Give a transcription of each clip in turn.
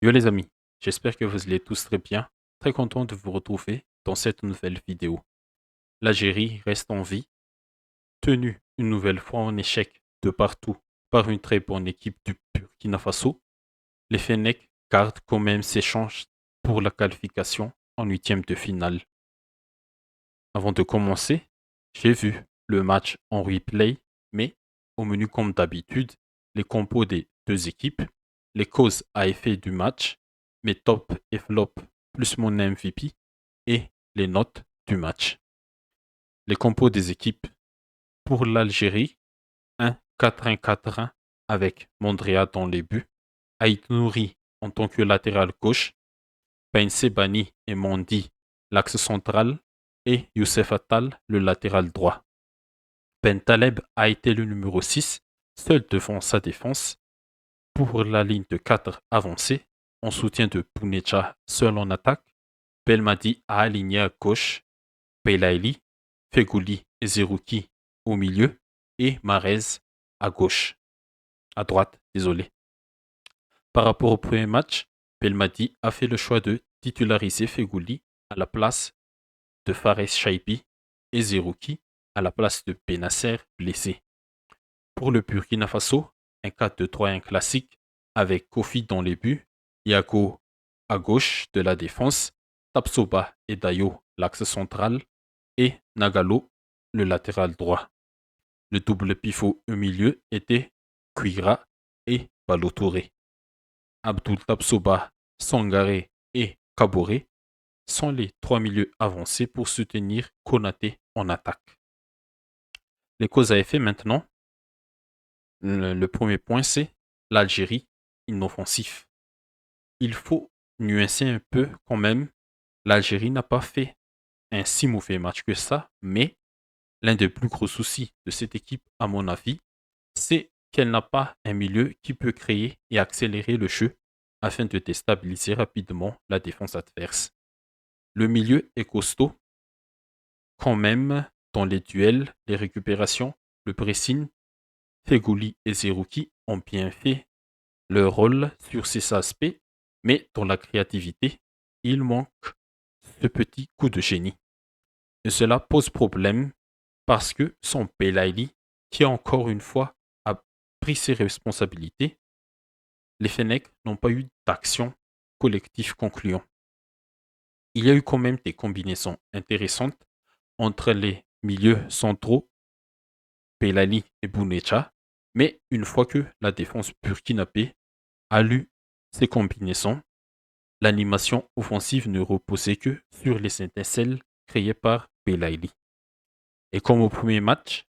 Yo les amis, j'espère que vous allez tous très bien. Très content de vous retrouver dans cette nouvelle vidéo. L'Algérie reste en vie, tenue une nouvelle fois en échec de partout par une très bonne équipe du Burkina Faso. Les Fennecs gardent quand même ses chances pour la qualification en huitième de finale. Avant de commencer, j'ai vu le match en replay, mais au menu comme d'habitude, les compos des deux équipes, les causes à effet du match, mes top et flop plus mon MVP et les notes du match. Les compos des équipes pour l'Algérie, 1-4-1-4-1 avec Mondria dans les buts, Aït Nouri en tant que latéral gauche, Ben Sebani et Mondi l'axe central et Youssef Attal le latéral droit. Ben Taleb a été le numéro 6, seul devant sa défense, pour la ligne de 4 avancée, en soutien de Pounecha seul en attaque. Belmadi a aligné à gauche, Belaïli, Fegouli et Zerouki au milieu et Marez à gauche, à droite, désolé. Par rapport au premier match, Belmadi a fait le choix de titulariser Fegouli à la place de Fares Chaibi et Zerouki à la place de Benasser blessé. Pour le Burkina Faso, un 4-2-3-1 classique avec Kofi dans les buts, Yago à gauche de la défense, Tapsoba et Dayo l'axe central et Nagalo le latéral droit. Le double pivot au milieu était Kuira et Balotouré. Abdul Tapsoba, Sangaré et Kabore sont les trois milieux avancés pour soutenir Konaté en attaque. Les causes à effet maintenant. Le premier point, c'est l'Algérie inoffensif. Il faut nuancer un peu quand même. L'Algérie n'a pas fait un si mauvais match que ça, mais l'un des plus gros soucis de cette équipe, à mon avis, c'est qu'elle n'a pas un milieu qui peut créer et accélérer le jeu afin de déstabiliser rapidement la défense adverse. Le milieu est costaud quand même dans les duels, les récupérations, le pressing. Fegouli et Zerouki ont bien fait leur rôle sur ces aspects, mais dans la créativité, il manque ce petit coup de génie. Et cela pose problème parce que son Belaïli, qui encore une fois a pris ses responsabilités, les Fennecs n'ont pas eu d'action collective concluante. Il y a eu quand même des combinaisons intéressantes entre les milieux centraux, Belaïli et Bounecha, mais une fois que la défense burkinabé a lu ces combinaisons, l'animation offensive ne reposait que sur les étincelles créées par Belaïli. Et comme au premier match,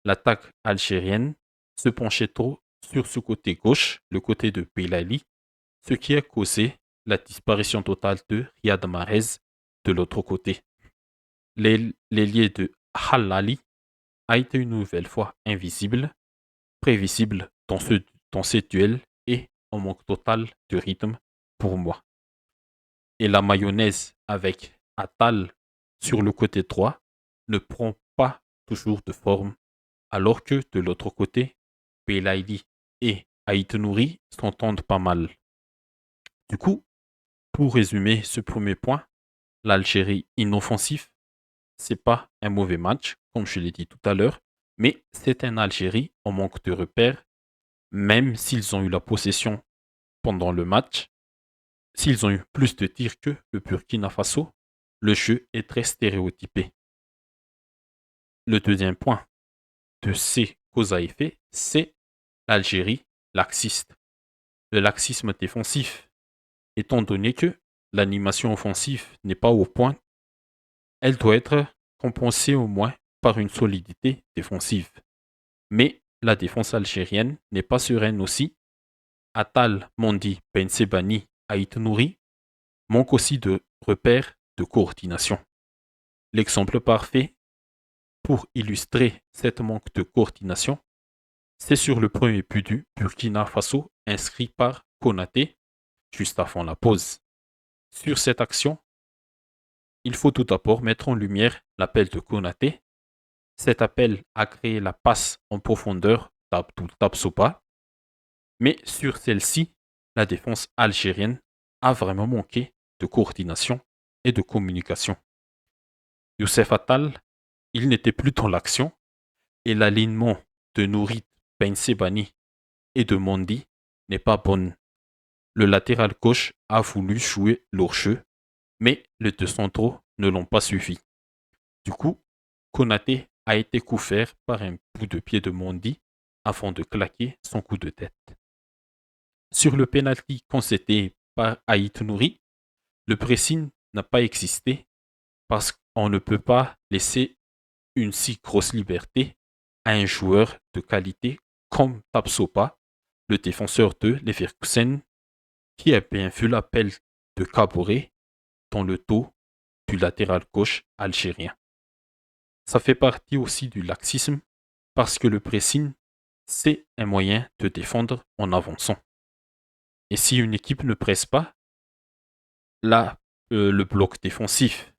l'attaque algérienne se penchait trop sur ce côté gauche, le côté de Belaïli, ce qui a causé la disparition totale de Riyad Mahrez de l'autre côté. L'ailier de Halali a été une nouvelle fois invisible, prévisible dans ces duels et en manque total de rythme pour moi. Et la mayonnaise avec Attal sur le côté droit ne prend pas toujours de forme, alors que de l'autre côté, Belaïdi et Aït Nouri s'entendent pas mal. Du coup, pour résumer ce premier point, l'Algérie inoffensif, c'est pas un mauvais match, comme je l'ai dit tout à l'heure, mais c'est un Algérie en manque de repères, même s'ils ont eu la possession pendant le match. S'ils ont eu plus de tirs que le Burkina Faso, le jeu est très stéréotypé. Le deuxième point de ces causes à effet, c'est l'Algérie laxiste. Le laxisme défensif, étant donné que l'animation offensive n'est pas au point, elle doit être compensée au moins par une solidité défensive. Mais la défense algérienne n'est pas sereine aussi. Attal, Mondi, Ben Sebani, Aït Nouri manquent aussi de repères de coordination. L'exemple parfait pour illustrer cette manque de coordination, c'est sur le premier but du Burkina Faso inscrit par Konaté juste avant la pause. Sur cette action, il faut tout d'abord mettre en lumière l'appel de Konaté. Cet appel a créé la passe en profondeur d'Abdul Tabsoba, mais sur celle-ci, la défense algérienne a vraiment manqué de coordination et de communication. Youssef Attal, il n'était plus dans l'action et l'alignement de Nourit Ben Sebani et de Mondi n'est pas bon. Le latéral gauche a voulu jouer l'hors-jeu, mais les deux centraux ne l'ont pas suffi. Du coup, Konaté a été couvert par un coup de pied de Mondi avant de claquer son coup de tête. Sur le penalty concédé par Aït Nouri, le pressing n'a pas existé parce qu'on ne peut pas laisser une si grosse liberté à un joueur de qualité comme Tapsoba, le défenseur de Leverkusen, qui a bien vu l'appel de Caboret dans le dos du latéral gauche algérien. Ça fait partie aussi du laxisme parce que le pressing, c'est un moyen de défendre en avançant. Et si une équipe ne presse pas, là, le bloc défensif,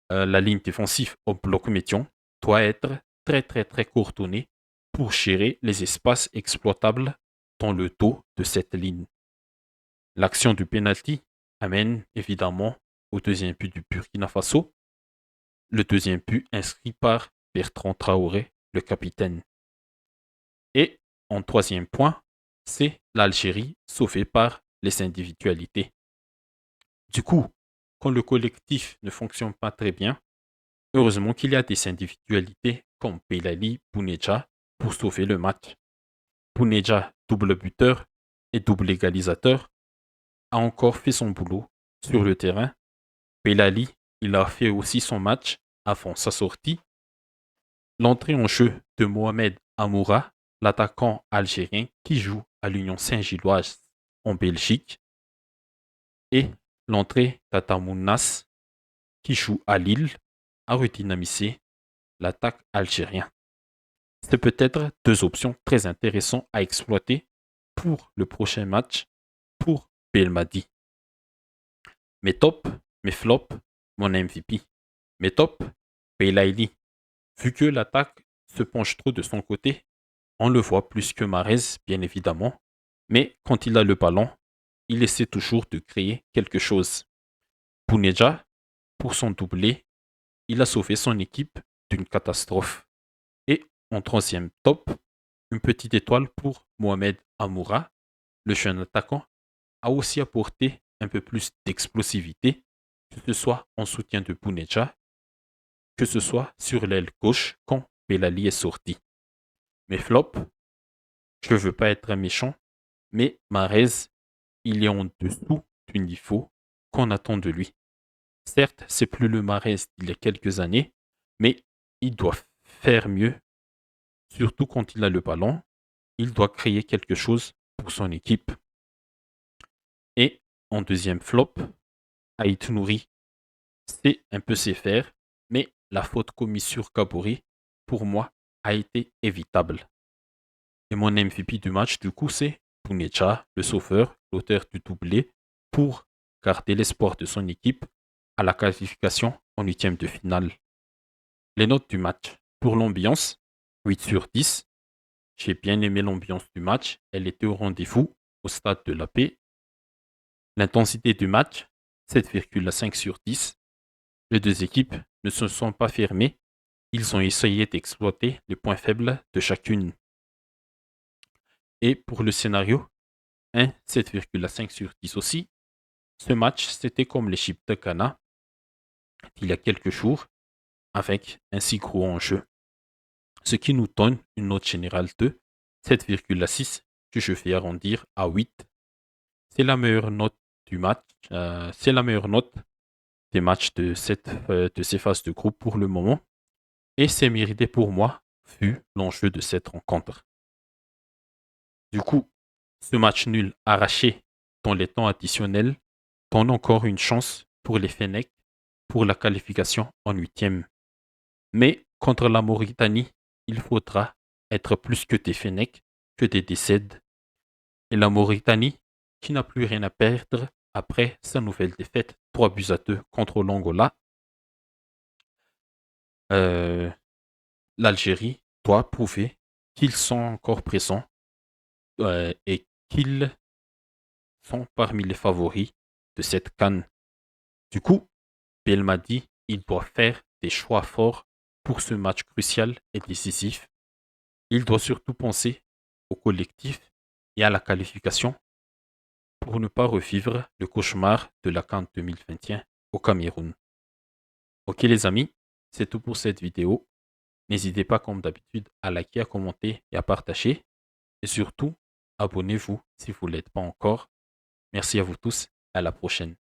la ligne défensive au bloc médian doit être très très très coordonnée pour gérer les espaces exploitables dans le dos de cette ligne. L'action du penalty amène évidemment au deuxième but du Burkina Faso, le deuxième but inscrit par Bertrand Traoré, le capitaine. Et en troisième point, c'est l'Algérie sauvée par les individualités. Du coup, quand le collectif ne fonctionne pas très bien, heureusement qu'il y a des individualités comme Belali, Bounedja pour sauver le match. Bounedja, double buteur et double égalisateur, a encore fait son boulot sur le terrain. Belali, il a fait aussi son match avant sa sortie. L'entrée en jeu de Mohamed Amoura, l'attaquant algérien qui joue à l'Union Saint-Gilloise en Belgique, et l'entrée d'Atamounas qui joue à Lille a redynamisé l'attaque algérienne. C'est peut-être deux options très intéressantes à exploiter pour le prochain match pour Belmadi. Mes tops, mes flops, mon MVP. Mes tops, Belaïli. Vu que l'attaque se penche trop de son côté, on le voit plus que Mahrez, bien évidemment, mais quand il a le ballon, il essaie toujours de créer quelque chose. Bounedja, pour son doublé, il a sauvé son équipe d'une catastrophe. Et en troisième top, une petite étoile pour Mohamed Amoura, le jeune attaquant, a aussi apporté un peu plus d'explosivité, que ce soit en soutien de Bounedja, que ce soit sur l'aile gauche quand Belali est sorti. Mes flops, je ne veux pas être méchant, mais Mahrez, il est en dessous du niveau qu'on attend de lui. Certes, c'est plus le Mahrez d'il y a quelques années, mais il doit faire mieux, surtout quand il a le ballon. Il doit créer quelque chose pour son équipe. Et en deuxième flop, Aït Nouri, c'est un peu ses faire, mais la faute commise sur Kabouri, pour moi, a été évitable. Et mon MVP du match, du coup, c'est Bounedja, le sauveur, l'auteur du doublé, pour garder l'espoir de son équipe à la qualification en huitième de finale. Les notes du match. Pour l'ambiance, 8 sur 10. J'ai bien aimé l'ambiance du match. Elle était au rendez-vous au stade de la Paix. L'intensité du match, 7,5 sur 10. Les deux équipes ne se sont pas fermées. Ils ont essayé d'exploiter les points faibles de chacune. Et pour le scénario, 7,5 sur 10 aussi. Ce match, c'était comme l'Égypte de Ghana il y a quelques jours, avec un si gros enjeu. Ce qui nous donne une note générale de 7,6 que je fais arrondir à 8. C'est la meilleure note du match. C'est la meilleure note des matchs de ces phases de groupe pour le moment. Et c'est mérité pour moi, vu l'enjeu de cette rencontre. Du coup, ce match nul arraché dans les temps additionnels donne encore une chance pour les Fennecs pour la qualification en huitième. Mais contre la Mauritanie, il faudra être plus que des Fennecs, que des décèdes. Et la Mauritanie, qui n'a plus rien à perdre après sa nouvelle défaite 3-2 contre l'Angola, l'Algérie doit prouver qu'ils sont encore présents et qu'ils sont parmi les favoris de cette CAN. Du coup, Belmadi, il doit faire des choix forts pour ce match crucial et décisif. Il doit surtout penser au collectif et à la qualification pour ne pas revivre le cauchemar de la CAN 2021 au Cameroun. Ok les amis, c'est tout pour cette vidéo. N'hésitez pas comme d'habitude à liker, à commenter et à partager. Et surtout, abonnez-vous si vous ne l'êtes pas encore. Merci à vous tous, à la prochaine.